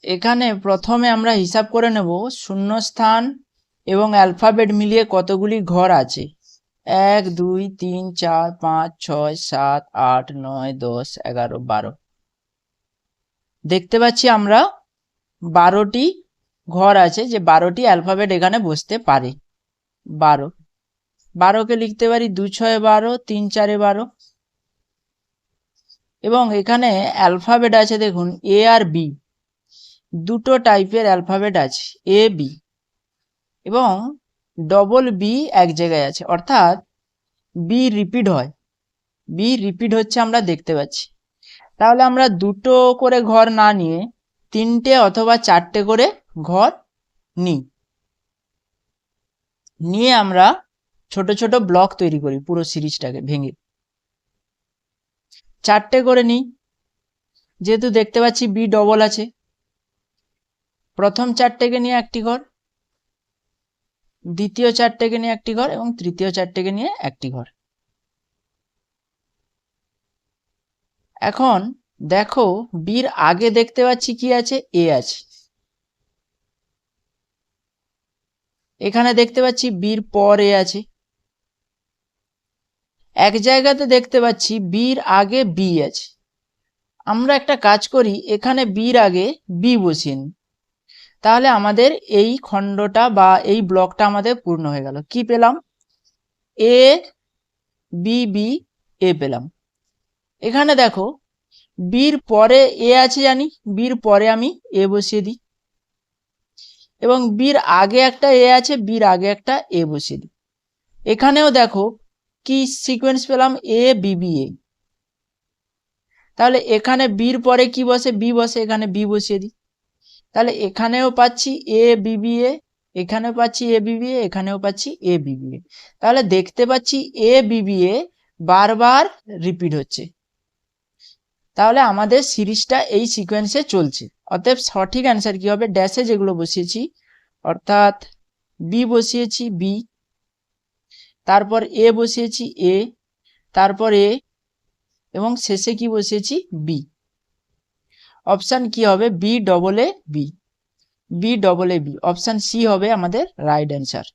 এখানে প্রথমে আমরা হিসাব করে নেব শূন্যস্থান এবং অ্যালফাবেট মিলিয়ে কতগুলি ঘর আছে। 1 2 3 4 5 6 7 8 9 10 11 12। দেখতে পাচ্ছি আমরা 12টি ঘর আছে, যে 12টি অ্যালফাবেট এখানে বসতে পারে। 12কে লিখতে পারি 2 6 12, 3 4 12। এবং এখানে অ্যালফাবেট আছে দেখুন এ আর বি, দুটো টাইপের অ্যালফাবেট আছে, এ বি। এবং ডবল বি এক জায়গায় আছে, অর্থাৎ বি রিপিট হয়, বি রিপিট হচ্ছে আমরা দেখতে পাচ্ছি। তাহলে আমরা দুটো করে ঘর না নিয়ে 3টে অথবা 4টে করে ঘর নিয়ে আমরা ছোট ছোট ব্লক তৈরি করি পুরো সিরিজটাকে ভেঙে। 4টে করে নিই, যেহেতু দেখতে পাচ্ছি বি ডবল আছে। প্রথম 4টেকে নিয়ে একটি ঘর, দ্বিতীয় 4টেকে নিয়ে একটি ঘর এবং তৃতীয় 4টেকে নিয়ে একটি ঘর। এখন দেখো বির আগে দেখতে পাচ্ছি কি আছে, এ আছে। এখানে দেখতে পাচ্ছি বির পর এ আছে। এক জায়গাতে দেখতে পাচ্ছি বির আগে বি আছে। আমরা একটা কাজ করি, এখানে বির আগে বি বসিয়ে নিই, তাহলে আমাদের এই খণ্ডটা বা এই ব্লকটা আমাদের পূর্ণ হয়ে গেল। কি পেলাম? এ বি বি এ পেলাম। এখানে দেখো বির পরে এ আছে, জানি বির পরে আমি এ বসিয়ে দিই, এবং বির আগে একটা এ আছে, বির আগে একটা এ বসিয়ে দিই। এখানেও দেখো কি সিকোয়েন্স পেলাম, এ বি বি এ। তাহলে এখানে বির পরে কি বসে, বি বসে, এখানে বি বসিয়ে দিই। তাহলে এখানেও পাচ্ছি এ বি বি এ, এখানেও পাচ্ছি এ বি বি এ, এখানেও পাচ্ছি এ বি বি এ। তাহলে দেখতে পাচ্ছি এ বি বি এ বারবার রিপিট হচ্ছে। তাহলে আমাদের সিরিজটা এই সিকোয়েন্সে চলছে। অতএব সঠিক অ্যান্সার কি হবে, ড্যাশে যেগুলো বসিয়েছি, অর্থাৎ বি বসিয়েছি বি, তারপর এ বসিয়েছি এ, তারপর এ, এবং শেষে কি বসিয়েছি, বি। অপশান কি হবে, B double A B, B double A B. Option C হবে আমাদের রাইট অ্যান্সার।